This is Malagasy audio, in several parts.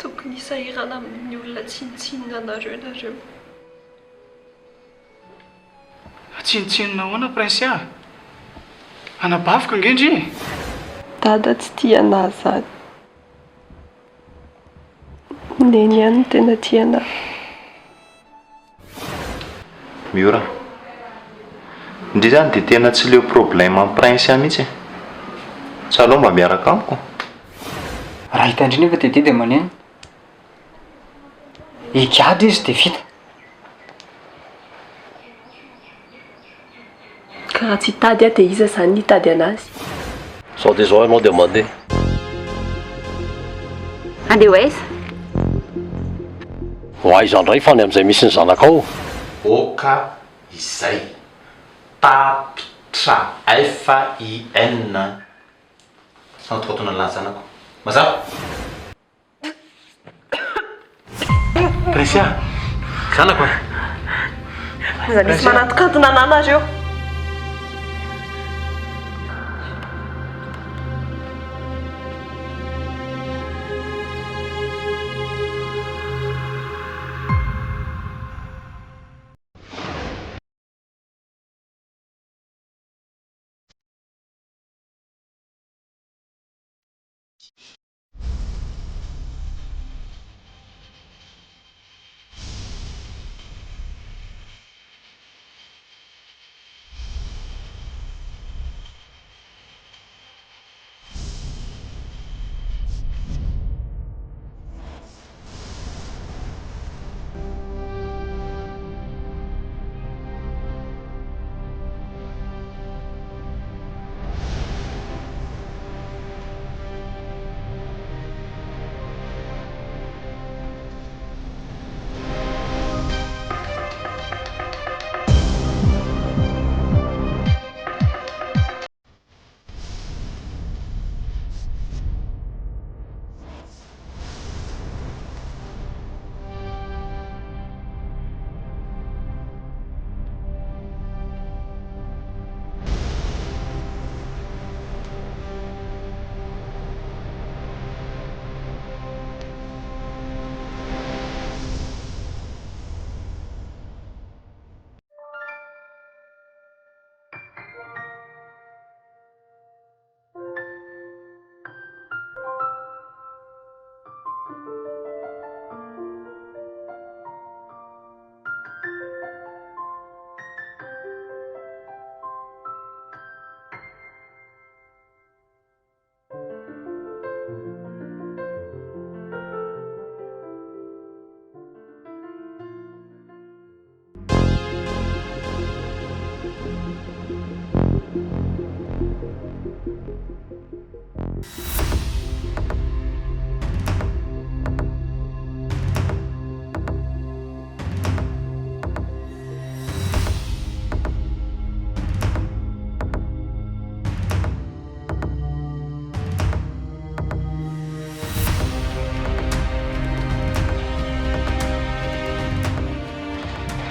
tokony hisahirana amin'ny olona tsinitsinina nareo. Tsinitsinina ahoana prince a? Anabavika ngendry? Dada tsy tia anahy zany. Neny ihany no tena tia anahy. Miora. Ndry zany dia tena tsy leo problème amin'ny prince a mihitsy. Tsy aleo mba miaraka amiko. Raha hitandry nefa dia dia maneno. Hikady izy dia vita. Ka raha tsy hitady aho dia iza zany hitady anazy? Sao dia zao ianao dia mandeha. Andeha ho aiza? Ho aiza indray fa ny amin'izay misy ny zanakao. Oka izay. Tapitra FIN. Sao tokotona ny zanako. Mazava? Prince a, zanako a. Aza misy manatokantona anareo.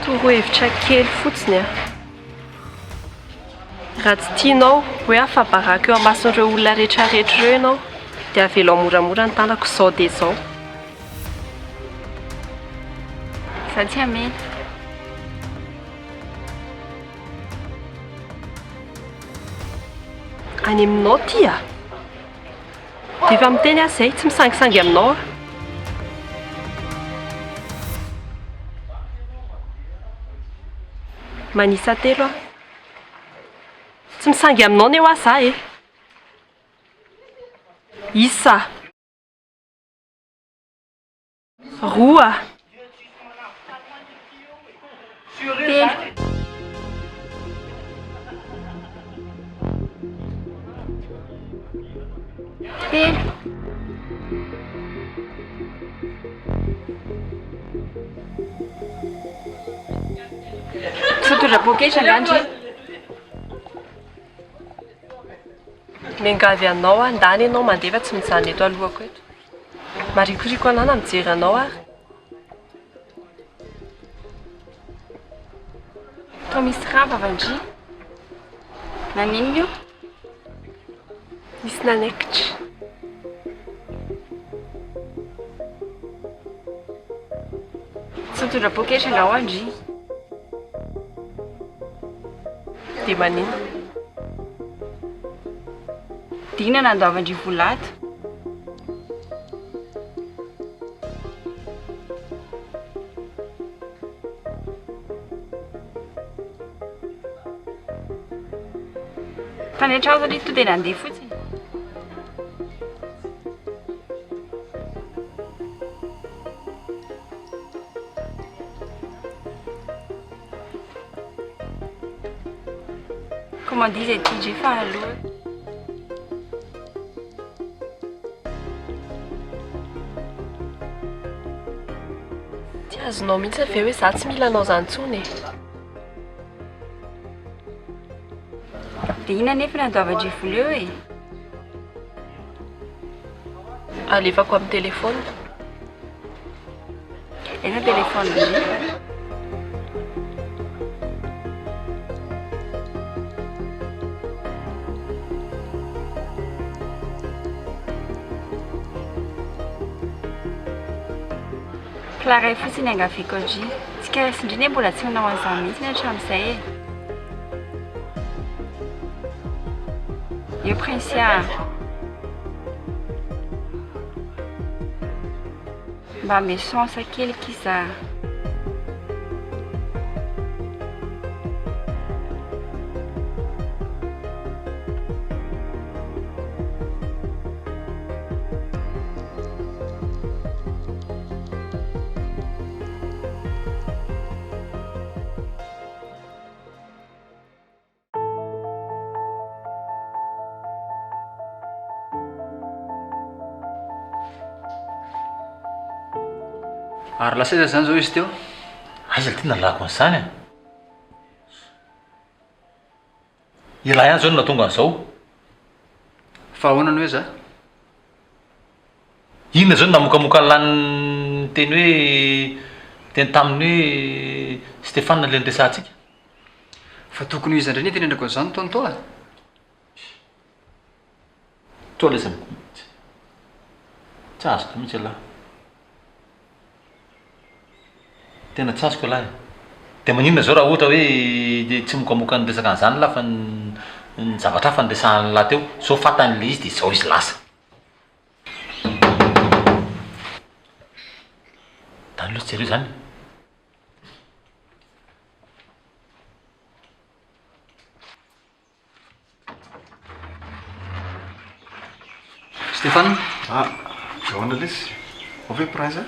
Torohevitra kely fotsiny a. Raha tsy tianao hoe afabaraka eo amasin'ireo olona rehetrarehetra ireo ianao dia avelo moramora ny tanako izao dia izao. Za tsy hamena. Any aminao ty a? Dia efa miteny aho izay tsy misangisangy aminao a. Manisa telo a. Tsy misangy aminao ny eo aho za e. Isa. Roa. Telo. Telo. Fotondra poketra ngandry. Miangavy anao a, ndany ianao mandefa tsy mijanona eto alohako eto. Marikoriko anana mijery anao ary. Toa misy raha vavandry. Nanino io? Misy nanaikitra. mitondra poketra angao andry. Dia maninona? Dina nandoavandry volato. Tanetra aho zany to dia nandeha fotsiny. Comment disait TJ Fahalo? Tsy azonao mihitsy avy hoe za tsy mila anao zany intsony e. Dia ina nefa nandoavandry volo eo e? Alefako amin'ny telefona. Efa telefona ndray. Klaray fotsiny angaviko andry. Tsika sindriny mbola tsy manao an'izany mihitsy ny hatramin'izay e. Io Prinsia. Mba mesansa kely kiza. Ary laseza zany zao izy teo. Aiza ty nalako an'izany a? Ilay ihany zao no nahatonga an'izao. Fa ahoana ny hoe za? Inona zao no namokamoka lany teny hoe teny taminy hoe Stéphane le niresantsika? Fa tokony izy indray ny tenendrako an'izany taony toa. Toa lay zany. Tsy azoko mihitsy alahy. Tena tsy azoko alahy. Dia maninona zao raha ohatra hoe tsy mokamoka niresaka an'izany lafa ny zavatra hafa niresahany lahy teo. So fantan'ilay izy dia izao izy lasa. Tany loatra jereo zany. Stéphane? Ah, ahoana lesy? Ove prince?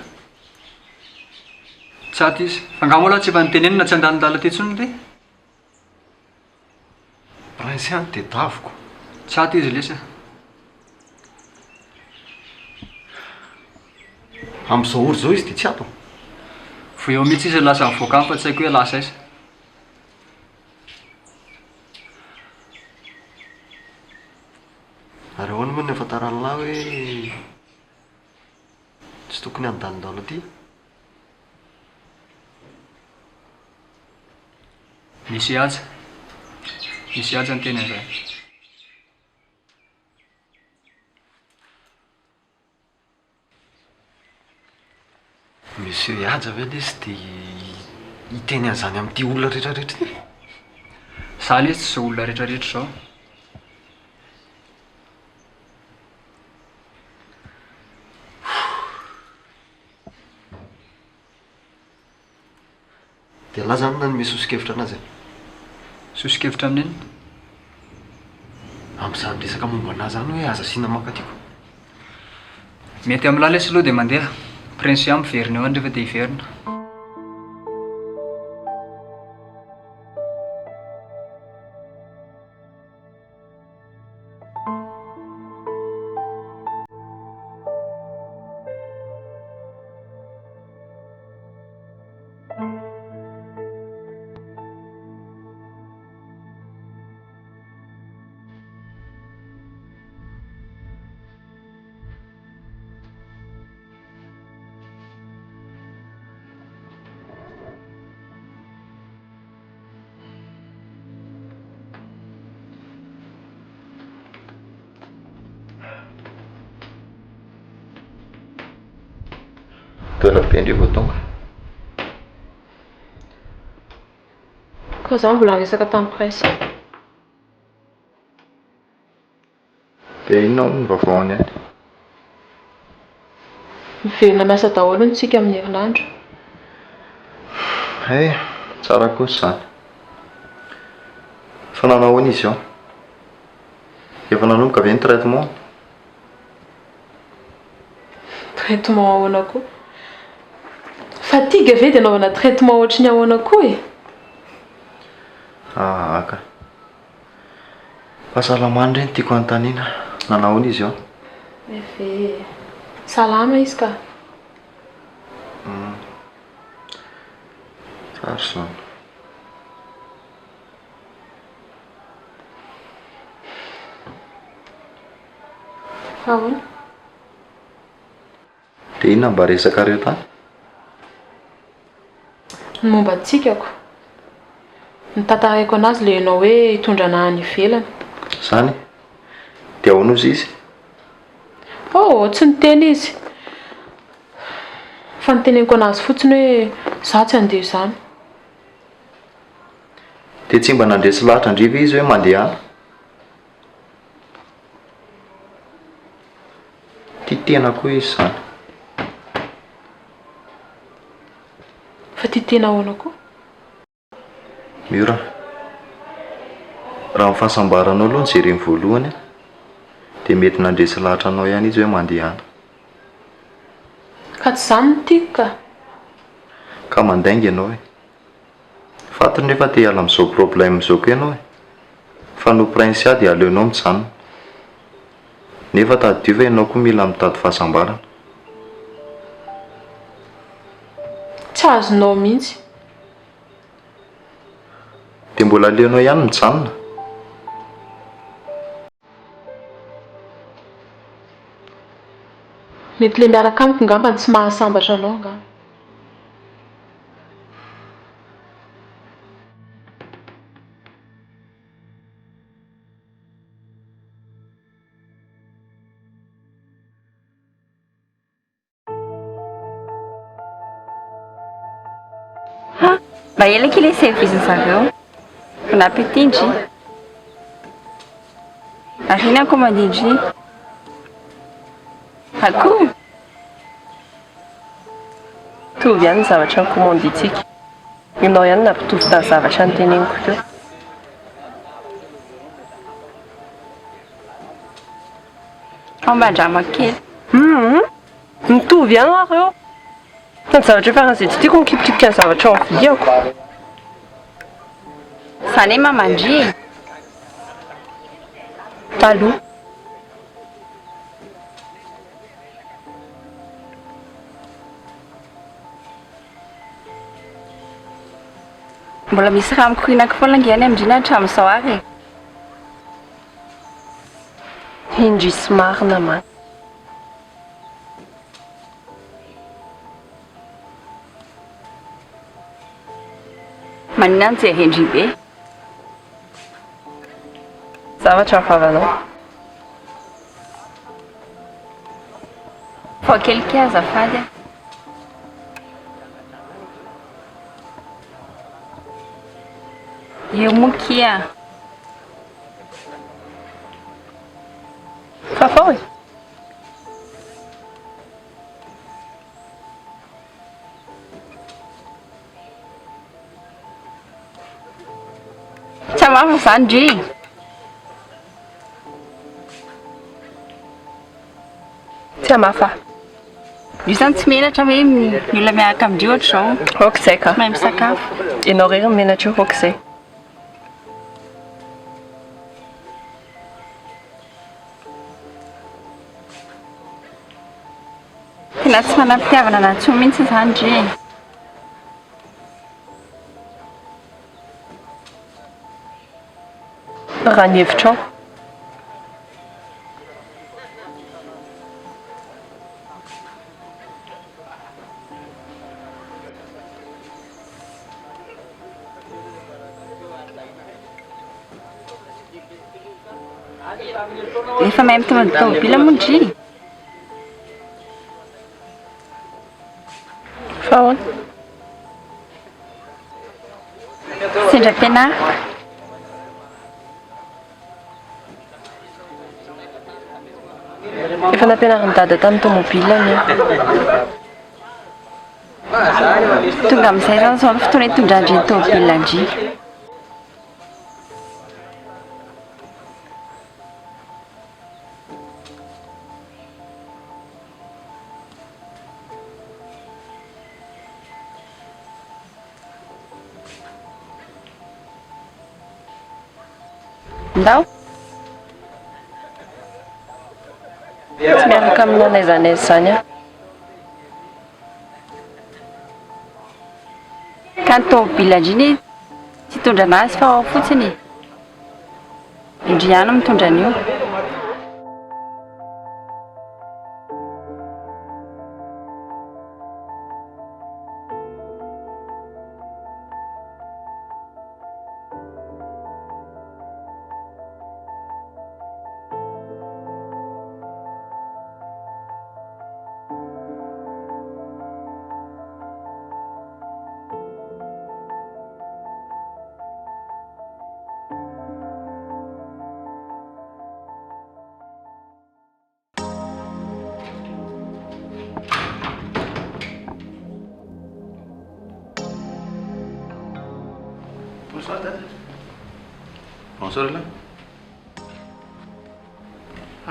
Tsy aty izy. Fa angamo aloha tsy efa nitenenina tsy andalindala ty intsony ty. Prince ihany dia davoko. Tsy aty izy lesa. Amin'izao ory zao izy dia tsy ato. Vo eo mihitsy izy lasa mivoaka fa tsy haiko hoe lasa izy. Ary ahoana moa ny afantaran'ny lahy hoe tsy tokony andalindala aty? Misy aja. Misy aja ny teny an'izay. Monsieur Ihaja ve lesy dia hiteny an'izany amin'ity olona rehetrarehetra ty? Saly izy tsy izao olona rehetrarehetra izao. Dia lahy zany na ny misy osikevitra anazy? Sosikevitra amin'iny? Amin'izany resaka momba anazy zany hoe aza asiana makatiako. Mety amin'ny lahy lesy aloha dia mandeha. Prince ihany miverina eo any rehefa dia hiverina. Toana be indreo vao tonga. Koa zaho mbola resaka tamin'ny presse. Dia inona ny vaovaony any? Mivelona miasa daholo ny tsika amin'ny herinandro. Tsara kosa izany. Fa nanao izy eo? Efa nanomboka ve ny traitement? Traitement ahoana koa? Fatigue ve dia anaovana traitement ohatry ny ahoana koa e? Aka. Fahasalamana ireny tiako anontaniana. Nanao izy eo? Efe salama izy ka. Tsara izany. Ahoana? Dia inona mba resaka reo tany? Ny momba tsikako. Nitantarako anazy ilay ianao hoe hitondra anahy any ivelany. Izany? Dia ahoana ozy izy? Tsy niteny izy. Fa niteneniko anazy fotsiny hoe izaho tsy handeha izany. Dia tsy mba nandresy lahatra andriva izy hoe mandeha any? Tia tena koa izy izany. Fa tia tena ahoana koa? Miora. Raha ny fahasambaranao aloha ny jereny voalohany dia mety nandresy lahatra anao ihany izy hoe mandeha any. Ka tsy izany no tiako ka. Ka mandainga ianao e. Fantony nefa te hiala amin'izao problème izao koa ianao e. Fa no prince dia aleonao mijanona. Nefa tadiova ianao koa mila mitady fahasambarana. Tsy azonao mihitsy. Dia mbola aleonao ihany mijanona. Mety ilay miaraka amiko ngamba tsy mahasambatra anao ngamba. Mba ela que ilay service zareo. Bon appétit indry. Ary ina commande indry. Akoho. Mitovy ihany ny zavatra nikômanditsika. Ianao ihany nampitovy tamin'ny zavatra niteneniko teo. Amban-drama kely. Mitovy ihany areo. Fa ny zavatra faran'izay tsy tiako mikipikipiky ny zavatra mividiako. Izany hoe mamandry. Taloha. Mbola misy raha mikorianako foana angehany amindrina hatramin'izao ary. Indrisy marina man. Maninona ny jerendry be? Zavatra vavanao. Fa kelikely azafady. Eo mokia. Fafao e. Tsy hamafa izany ndry. Tsy hamafa. Io zany tsy menatra hoe mila miaraka amindreo ohatr'izao. Aok'izay ka. Mahay misakafo. Ianao rery menatra io aok'izay. Tena tsy manam-pitiavana na intsony mihitsy izany ndry. Raha ny hevitrao. Efa mahay mitondra tômôbila moa ndry. Fa ahoana? Tsy mitondra ampianariko. Efa nampianarin'ny dada tamin'ny tomobile ny. Tonga amin'izay zany zao ny fotoana hitondra andry ny tomobile andry. Ndao? Tsy miaraka amin'ny naiza zany aho. Ka ny tomobile andriny tsy hitondra anazy fa ao fotsiny. Indry ihany mitondra an'io. Bonsoir, dada. Bonsoir là.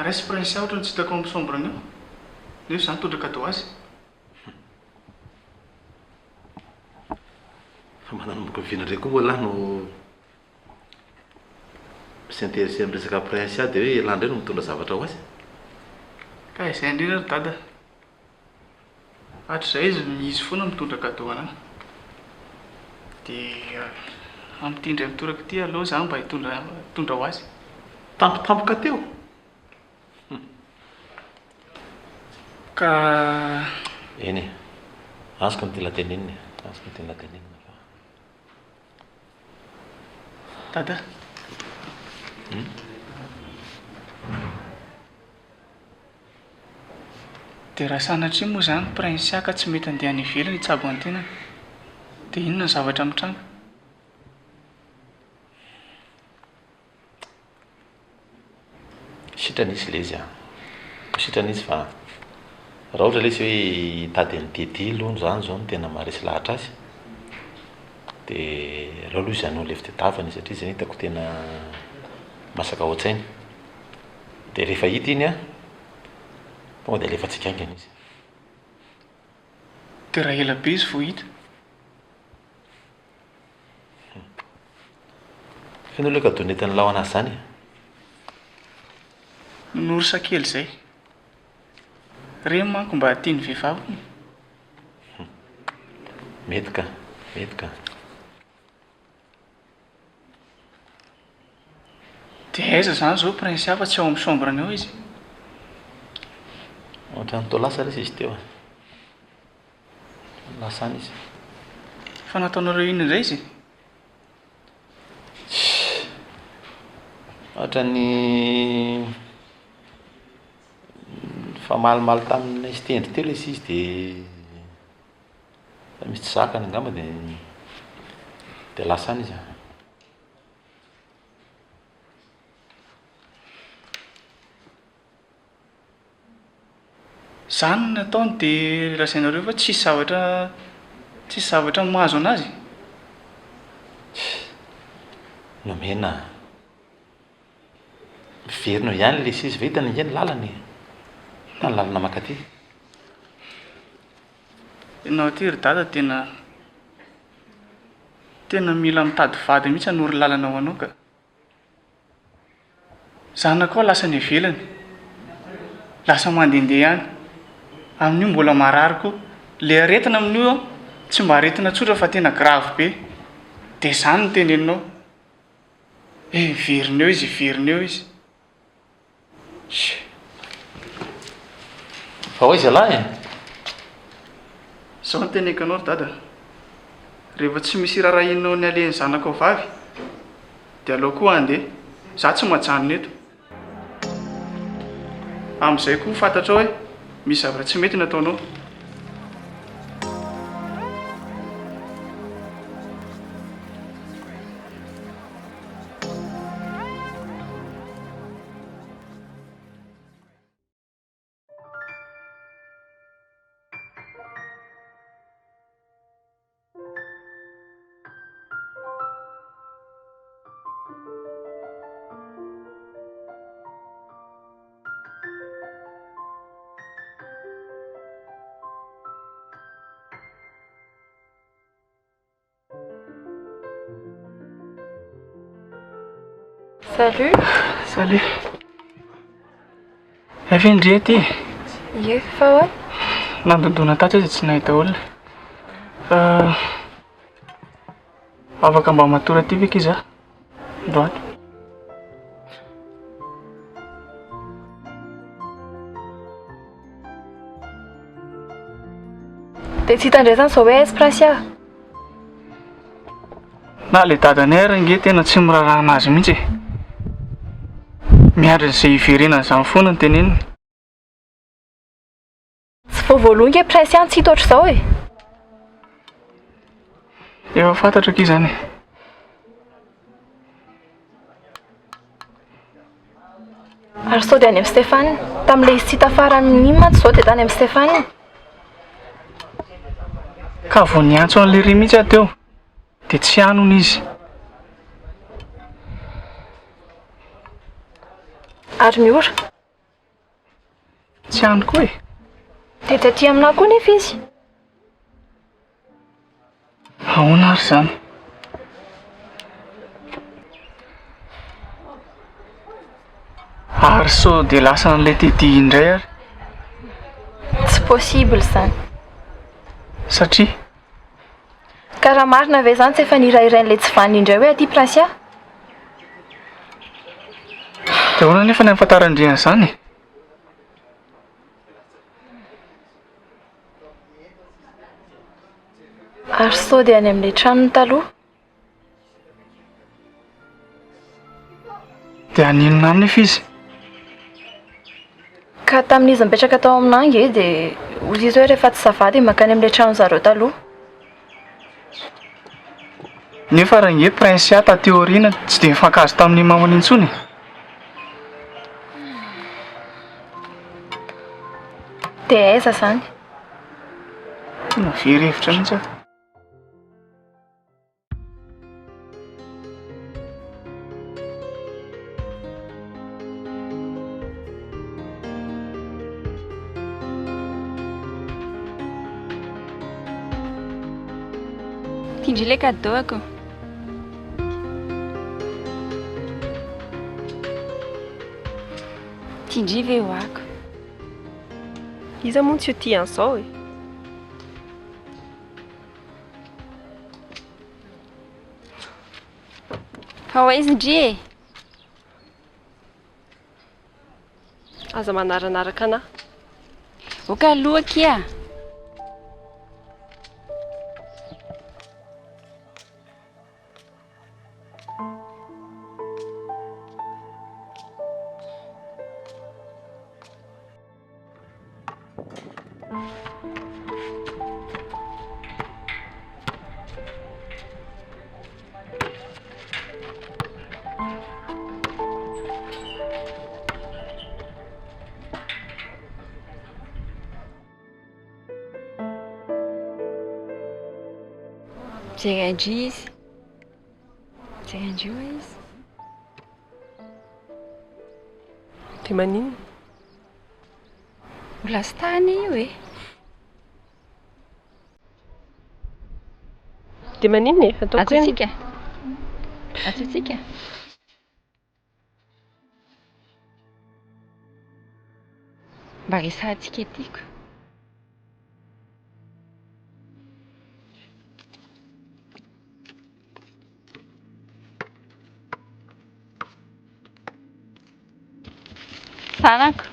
Resy prince ohatra ny tsy hitako amin'ny sombrany eo. Nefa izany tondraka atao azy. Fa mananomboka mivina ndray koa moa lahy no sy intéressé amin'ny resaka prince dia hoe lahy indray no mitondra zavatra ho azy. Ka izay indrindra ry dada. Hatrizay izy foana mitondra cadeau anahy. Dia amin'ity indray mitoraka ity aloha izany mba hitondra ho azy. Tampotampoka teo. Ka eny e, azoko ny tena tenenina, azoko ny tena tenenina fa. dada. Dia raha sanatria moa izany prince ka tsy mety andeha any ivelany hitsabo an-tena. Dia inona ny zavatra mitranga? Sitranisy ilay izy a. Sitranisy fa raha ohatra ilay izy hoe tady ny didy aloha zany zao no tena maharesy lahatra azy. Dia aleo aloha izy anao lefy tadiavany satria izay hitako tena masaka ao an-tsainy. Dia rehefa hita iny a, tonga dia alefa tsikangana izy. Dia raha ela be izy vao hita. Feno ilay cadeau nentin'ny lao anazy zany e. Norsa kely izay. Reny manko mba tiany vehivavy. Mety ka, mety ka. Dia aiza izany izao prince hafa tsy ao amin'ny chambrany ao izy. Ohatra ny tao lasa resy izy teo. Lasany izy. Fa nataonareo inona indray izy? Ohatra ny famalimaly tamin'ny izy tendry teo ilay izy dia misy tsy zakany angamba dia lasany izy. Izany no nataony dia lazainareo fa tsisy zavatra mahazo anazy. Nomena. Miverina ihany ilay izy ve hitany ingeny lalany. Tany lalana makaty. Ianao ty ry dada tena mila mitady vady mihitsy hanory lalana ho anao ka. Zana koa lasa ny ivelany. Lasa mandehandeha ihany. Amin'io mbola marary koa. Ilay aretina amin'io tsy mba aretina tsotra fa tena grave be. Dia izany no teneninao. Iverina eo izy. Fa hoaiza lahy? Izao no teneniko anao ry dada. Rehefa tsy misy rarahinao ny aleny zanako vavy, dia aleo koa andeha. Za tsy majanona eto. Amin'izay koa fantatra hoe misy zavatra tsy mety nataonao. Salut. Salut. Efa indre ty. Ie, fa hoe? Nandondona tato izy tsy nahita olona. Afaka mba matory aty ve kiza? Droite. Dia tsy hitandraisana izao hoe espresso. Na le dadanay ary nge tena tsy mirarahana azy mihitsy. Miandry izay iverenana izany foana ny teneniny. Tsy vao voaloha nge pression tsy hita ohatr'izao e. Efa fantatra ki zany. Ary sao dia any amin'ny Stéphane. Tamin'ilay izy tsy hita farany n'iny mantsy izao dia tany amin'ny Stéphane. Ka vao niantso an'ilay ry mihitsy aho teo dia tsy anona izy. Ary miora. Tsy ano koa e. Dia tsy aty aminahy koa nefa izy. Ahoana ary zany? Ary sao dia lasa n'ilay Tedy indray ary. Tsy possible izany. Satria Ka raha marina ve izany tsy efa nirairan'ilay tsy vaniny indray hoe aty Prasia? dia ahoana nefa ny ampatarandriana izany e? Ary sao dia any amin'ilay tranony taloha? Dia aninona any nefa izy? Ka tamin'izy mipetraka tao amin'any nge dia ozy izy hoe rehefa tsy savady makany amin'ilay trano zareo taloha. Nefa raha nge Prince taty aoriana tsy dia mifankazo tamin'ny mamany intsony. Dia aiza izany? Tena very hevitra mihitsy aho. Tindry ilay cadeauako. Tindry ve ho ako. Iza moa tsy ho tia an'izao e. Fa ho aiza indry e? Aza manaranaraka anahy. Oka aloha kia. Mijery izy. Mijery andreo izy. Dia maninona? Ho lastany io e. Dia maninona e? Ataoko hoe Atsotsika. Atsotsika. Mba resahantsika etyko. Sanako.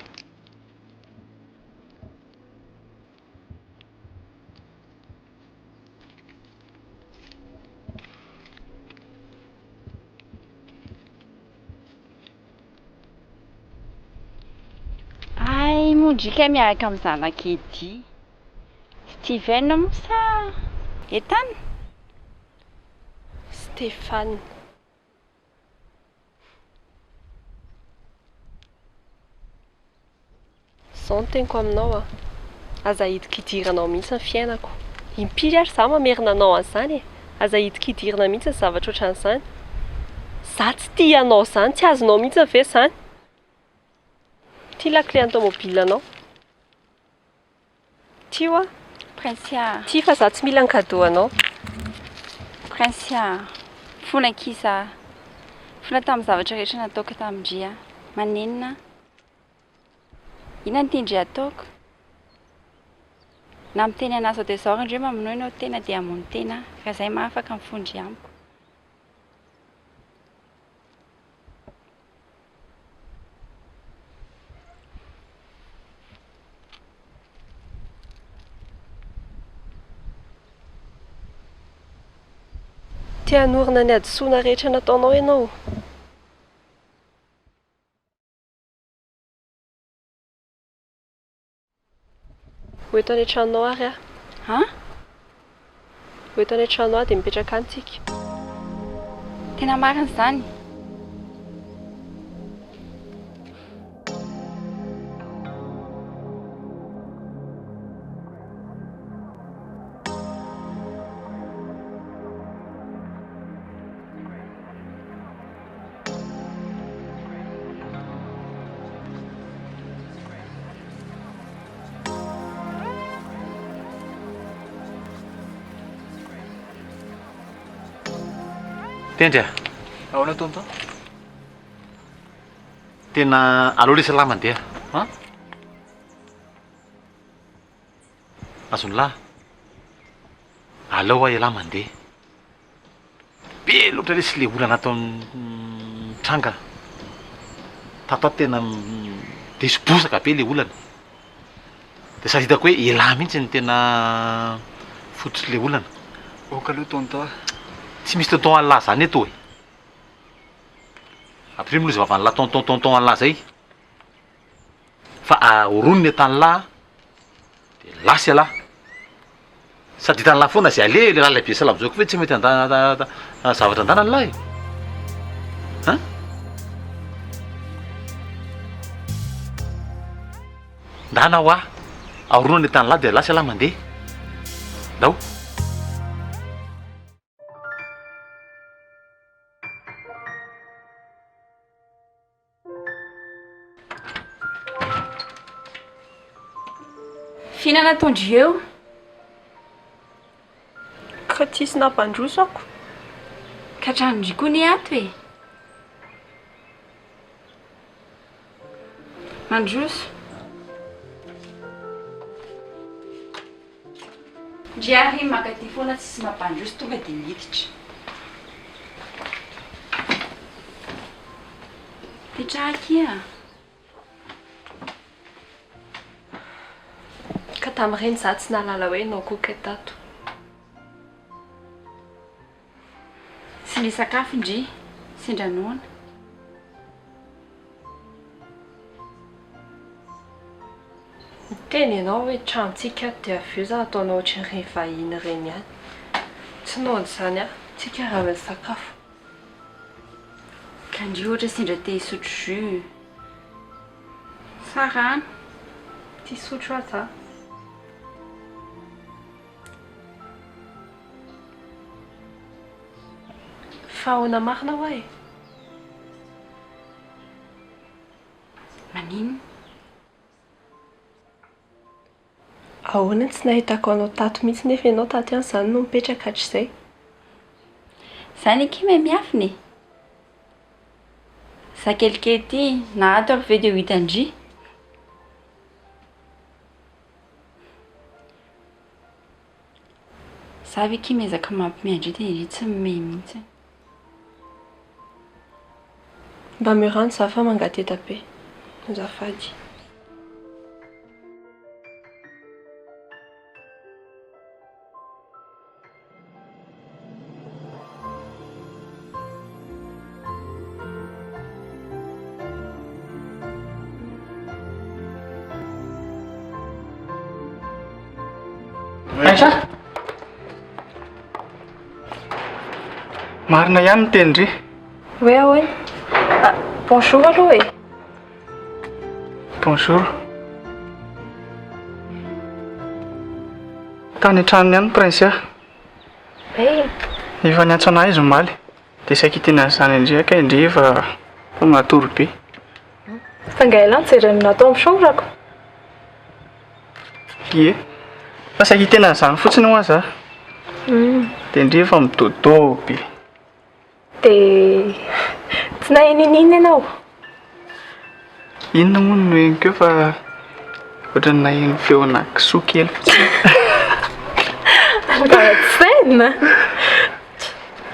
Ay, mondrika miaraka amin'ny zanak'Edy. Steven moa sa Etana? Stéphane. Izao no teniko aminao a. Aza hidika hidiranao mihitsy ny fiainako. Impiry ary izaho mamerina anao an'izany e. Aza hidika hidirana mihitsy ny zavatra ohatran'izany. Izaho tsy tia anao izany, tsy azonao mihitsy ve izany? Tia lakle ny tômôbilanao. Tia a? Prince. Tia fa izaho tsy mila ny cadeau anao. Prince. Fonakisa. Fona tamin'ny zavatra rehetra nataoko tamindria manenina inona ny tindry ataoko na miteny anazy ao dia izao indreo mamono ianao tena dia hamono tena ka izay mahafaka mifondry amiko. Tia hanorina ny adisoana rehetra nataonao ianao. Ho eto any an-tranonao ary aho. Ha? Ho eto any an-tranonao aho dia mipetraka any tsika. Tena marina izany. Tendry Ahoana tonta? tena aloha lesa lahy mandeha Ha? azony lahy alao ahy lahy mandeha be loatra lesy le olana ataon'ny tranga tato ato tena desibosaka be le olana dia sady hitako hoe elahy mihitsy ny tena fototsy le olana. Oka aloha tonta. Tsy misy tonton an'lahy zany eto e. Après moa izy vavan'ny lahy tonton an'lahy zay fa oroniny etan'ny lahy dia lasy alahy sady hitan'ny lahy foana zay ale le lahy lehibe sala am'izao koa hoe tsy mety zavatra andana ny lahy ha ndana ho ahy aoronany etan'ny lahy dia lasy alahy mandeha ndao. Fihinana tondro eo? Ka tsisy nampandroso ako. Ka hatrandry koa ny ato e. Mandroso. Driary makaty foana tsisy mampandroso tonga dia miditra. Petrahaky Ka tamin'ireny za tsy nalala hoe nao koka tato. sy ny sakafo ndry sindranoana. Miteny ianao hoe tranontsika dia avy eo za ataonao ohatran'ireny vahiny ireny ihany. Tsy naondy izany aho, tsika raha ny sakafo. Ka ndry ohatra sindra te hisotro jus. Sarana. Tia sotro aho za. Fa ahoana marina ho ahy? Manino? Ahoana tsy nahitako anao tato mihitsy nefa ianao tato ihany izany no mipetraka hatr'izay. Zany eky miafina e. Za kelikely ty na ato ary ve dia ho hitandry. Za ve ky miezaka mampimeandry dia iry tsy mime mihitsy. Mba miorano za fa mangateta be. Azafady. Aisha? Marina ihany ny tendry. Oui, oui. Ah, bonjour aloha e. Bonjour. Tany an-tranony ihany prince ah. Efa niantso anahy izy omaly. Dia saika hitena izany indrika indri efa matory be. Fangaila nijereny natao amin'ny chambrako. Ie. Fa saika hitena izany fotsiny ho aza. Dia indri efa midôdô be. Dia Tsy nahininina ianao. Inona moa no enikeo fa ohatrany naheno feona kisoa kely fotsiny. Tsaina.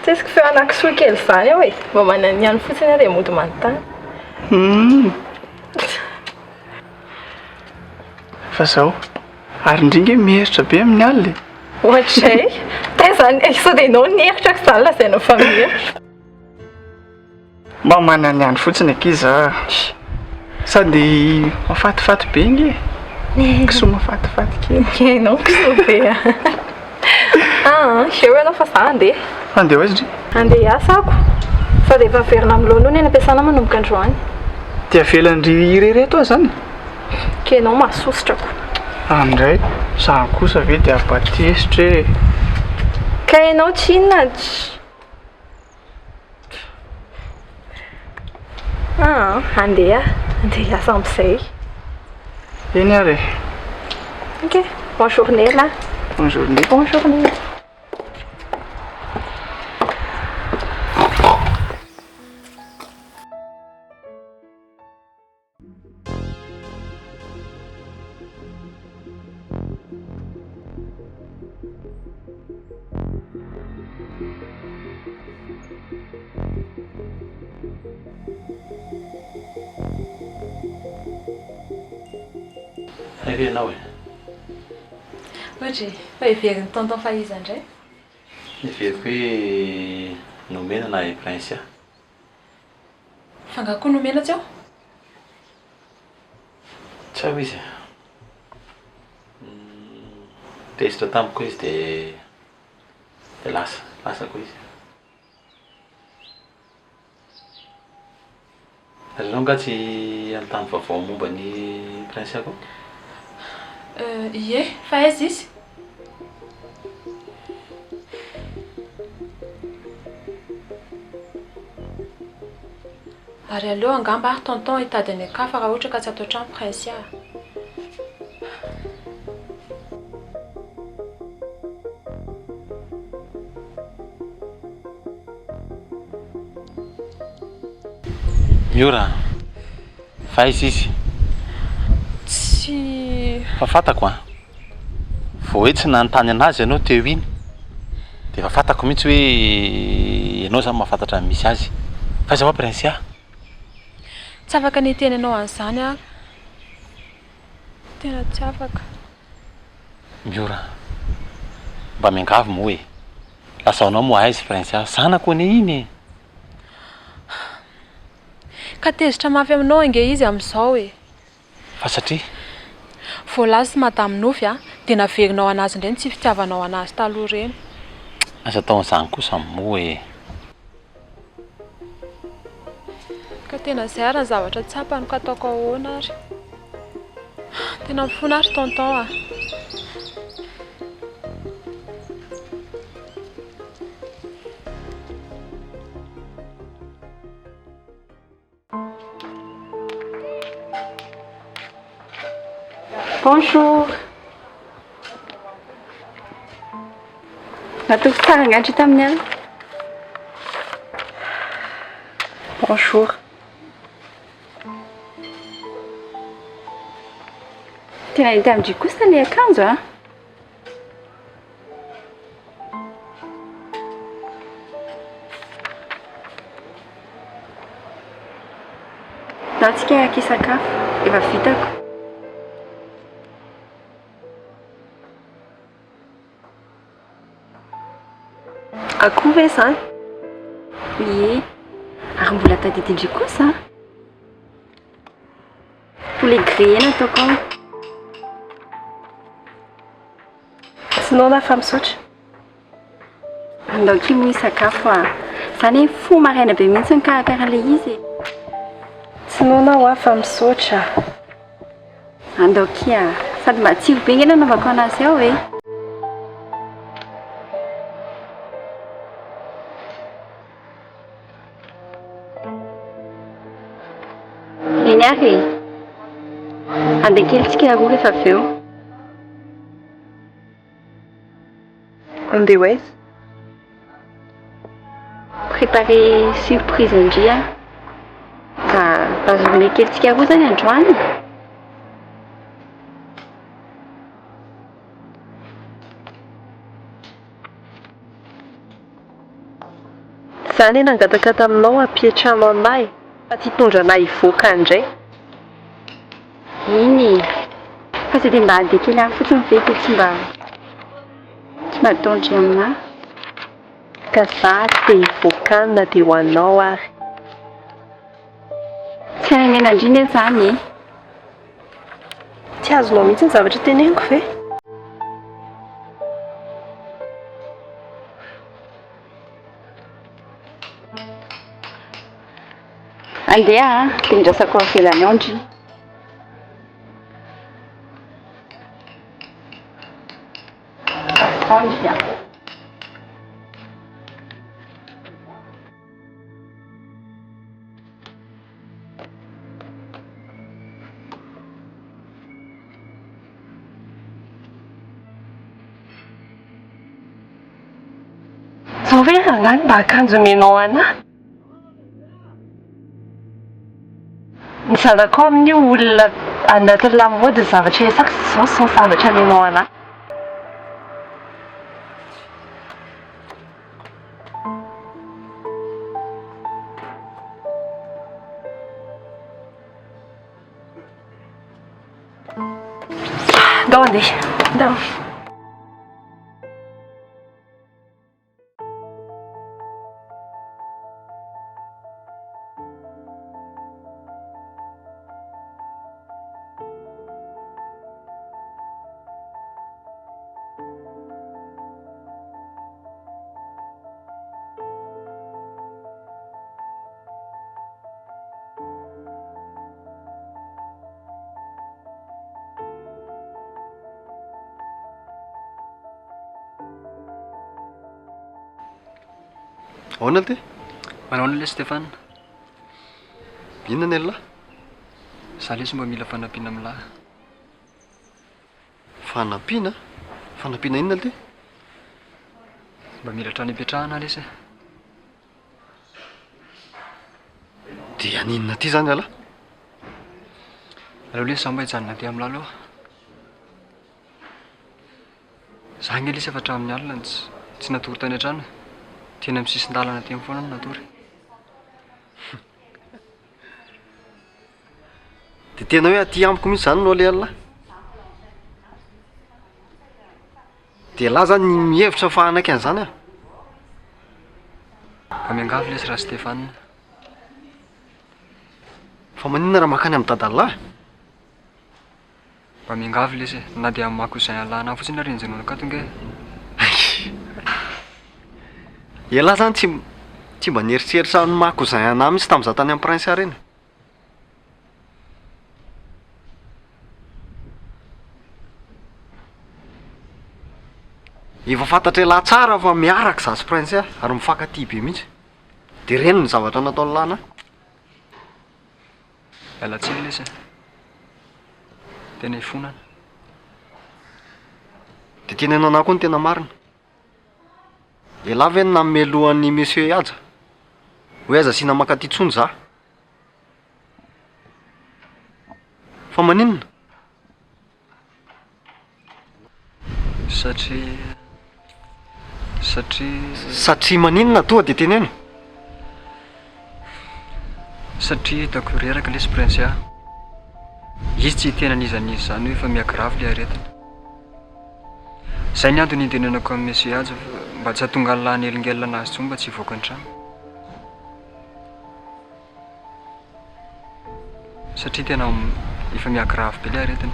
Tsisy feo anankisoa kely izany aho e. Mba mananiany fotsiny dia mody manontany. Fa zaho ary indringa miheritra be amin'ny alina. Ohatr'izay. Tezany sao dia ianao nieritra ko izany lazainao fa miheritra. Mba mananiany fotsiny ankiza. Sady mafatifaty be nge. Kisoa mafatifaty kely. Ianao kisoa be. Eo ianao fa za andeha. Andeha hoaiza? Andeha hiasa ako. Fa dia efa averina amin'ny lohanao ny ampiasana manomboka androany. Dia avelan'ry Iray reto aho izany. Ka ianao mahasosotrako. Andray, za kosa ve dia abatesitra e. Ka ianao tsy inona andeha hiasa amin'izay. Eny ary. Ok, bonne journée là. Bonne journée. Bonne journée. Ianao e. Ohatry, fa hiverin'ny tonton Faiza indray? Niveriko hoe nomena na e prince. Fangako nomena tsy ao? Tsy ao izy. Tezitra tamiko izy dia lasako izy. Ary ianao nga tsy anontany vaovao momba ny prince ako? Ie, fa aiza izy? Ary aleo angamba ary tonton hitady any akafa raha ohatra ka tsy atao trano prince aho. Miora, fa aiza izy? Tsy... Fa fantako a. Vao hoe tsy nanontany anazy ianao teo iny. Dia fa fantako mihitsy hoe ianao zany mahafantatra ny misy azy. Fa aiza moa prince a? Tsy afaka ny teny ianao an'izany aho. Tena tsy afaka. Miora, mba miangavy moa e. Lazaonao moa aiza prince a? Zanako ane iny e. Ka tezitra mafy aminao ange izy amin'izao e. Fa satria? Voalazy sy madame Nofy dia naverinao anazy indray tsy fitiavanao anazy taloha ireny. Asa taon'izany kosa moa e. Ka tena izay ary ny zavatra tsapany ka ataoko ahoana ary. Tena mifoana ary tonton a. Bonjour. Natoko tsara angatra tamin'ny alina. Bonjour. Tena hita amin'ny kosa ny akanjo a. Datsika akisakafo, efa vitako. Akoho ve izany? Ie, ary mbola tadidindry kosa. Poulet grillé nataoko ao. Tsy naona fa misaotra. Andao kely moa sakafo a. Zany hoe fo maraina be mihitsy ny karakara le izy. Tsy naona ho fa misaotra. Andao kely a. Sady matsiro be nge nanaovako anazy ao e. Eny ary. Andeha kely tsika roa rehefa avy eo. Andeha hoaiza? Préparer surprise indria Azonay kelitsika koa zany androany. Zany nangataka taminao ampiatrano anahy fa tsy hitondra anahy hivoaka indray. Iny fa tsy dia mba handeha kely any fotsiny ve dia tsy mba tondry aminahy. Ka za tsy dia hivoaka any na dia ho anao ary. Tsy haingana indrindra zany e. Tsy azonao mihitsy ny zavatra teneniko ve? Andeha dia ndrasako avelany ao ndry. Sao ve rangahy mba akanjo menao anahy? Ny zanako amin'ny olona anatin'ny lamaody ny zavatra resaka izao sy ny zavatra menao anahy. Ndao andeha. Ndao. Ahoana ty? Manao le Stéphane. Inona ny lahy? Za lesy mba mila fanampiana amin'lahy. Fanampiana? Fanampiana inona ty? Mba mila trano ipetrahana lesy. Dia aninona ty zany ala? Aleo lesy za mba hijanona aty amin'lahy aloha. Za nge lesy efa hatramin'ny alina tsy natory tany an-trano. Tena amin'ny sisin-dalana aty amin'ny foana no natory. Dia tena hoe aty amiko mihitsy zany no le alina? Dia lahy zany mihevitra fa anaiky an'izany ah? Ka miangavy lesy raha Stéphane. Fa maninona raha makany amin'ny dadalahy? Mba miangavy lesy na dia amako izay alana fotsiny na renjenao ka tonga. Elahy zany tsy mba nieritreritra ny mako izay anahy mihitsy tamin'izaho tany amin'ny prince reny. Efa fantatra lahy tsara fa miaraka za sy prince ary mifankatia be mihitsy. Dia reny ny zavatra nataon'ny lana. Alatsiny lesy. Tena hifonana. Dia tena anahy koa ny tena marina. Elahy ve ny namelohan'ny monsieur Ihaja hoe aza sina makaty tsony za? Fa maninona? Satria maninona toa dia teneno? Satria hitako reraka lesy prince ah. Izy tsy tena nizanizy zany hoe efa miakiravy le aretina. Zay ny antony itenenako amin'ny monsieur Ihaja mba tsy hahatonga ny lahy nelingelina anazy intsony mba tsy hivoaka ny trano. Satria tena efa miakiravy be le aretina.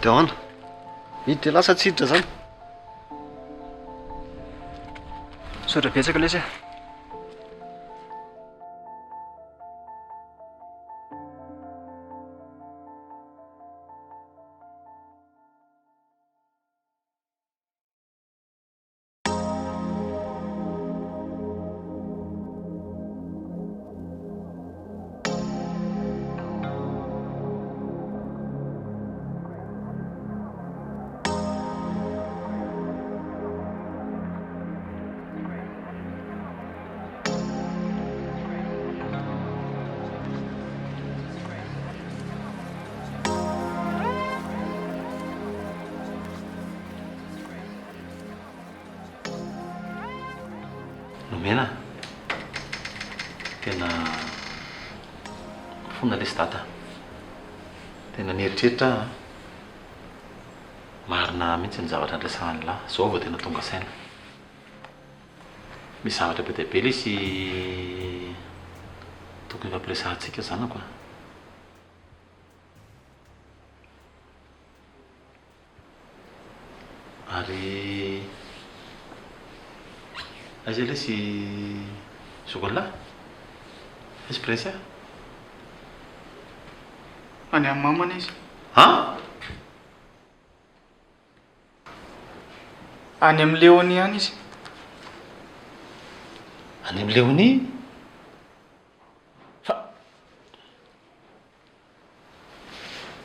Dia ahoana? Hiditra lasa tsiditra zany? Sotra betsaka lesy. nomena tena fona lesy data tena nieritreritra marina mihitsy ny zavatra andrasahany lahy zao vao tena tonga saina misy zavatra be dia be le izy tokony fampiresahantsika zanako ary aiza le sy chocolat izy prince any amin'ny mamana izy any amin'ny Léonie any izy any amin'ny Léonie fa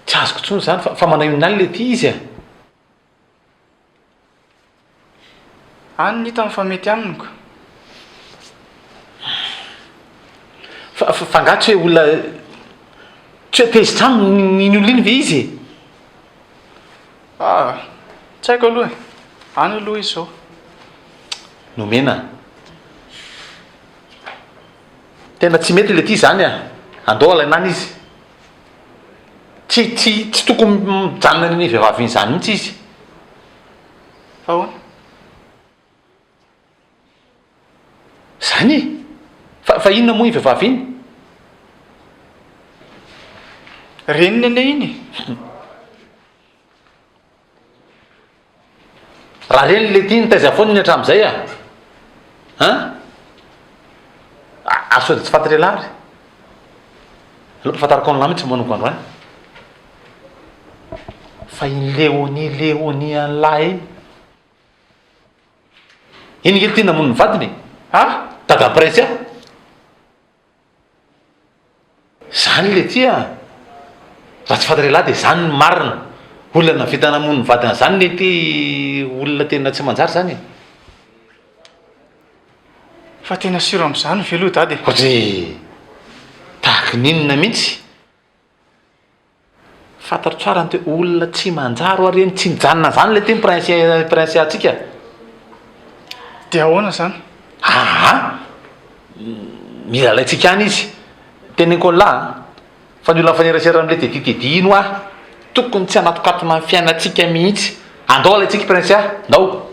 tsy azoko tsony zany fa manahimina any le ty izy any ny hita fa mety aminiko fangatsy hoe olona tsy hoe tezitra aminy ny olona iny ve izy tsy haiko aloha any aloha izy zao nomena tena tsy mety le ty zany andao alainany izy tsy tokony mijanona ny vehivavy iny zany mihitsy izy fa hoana zany fa inona moa iny vehivavy iny reniny ane iny raha reny le ty nitaiza foana ny hatramin'izay aso de tsy fantatra lary aloha fatarako an'lahy mihitsy moniko androany fa iny Léonie an'lahy iny kely ty namono ny vadiny daga prince zany le ty raha tsy fantatra lahy de zany ny marina olona vita namono ny vadina zany le ty olona tena tsy manjary zany fa tena siro am'izany veloha dady ohatry tahaky ninona mihitsy fantaro tsara ny hoe olona tsy manjary areny tsy mijanona zany le ty prince atsika de ahoana zany mila laitsika any izy teneniko lahy fa ny olona fanerasera am'le tedino tokony tsy anatokatona ny fiainatsika mihitsy andao alaitsika prince ndao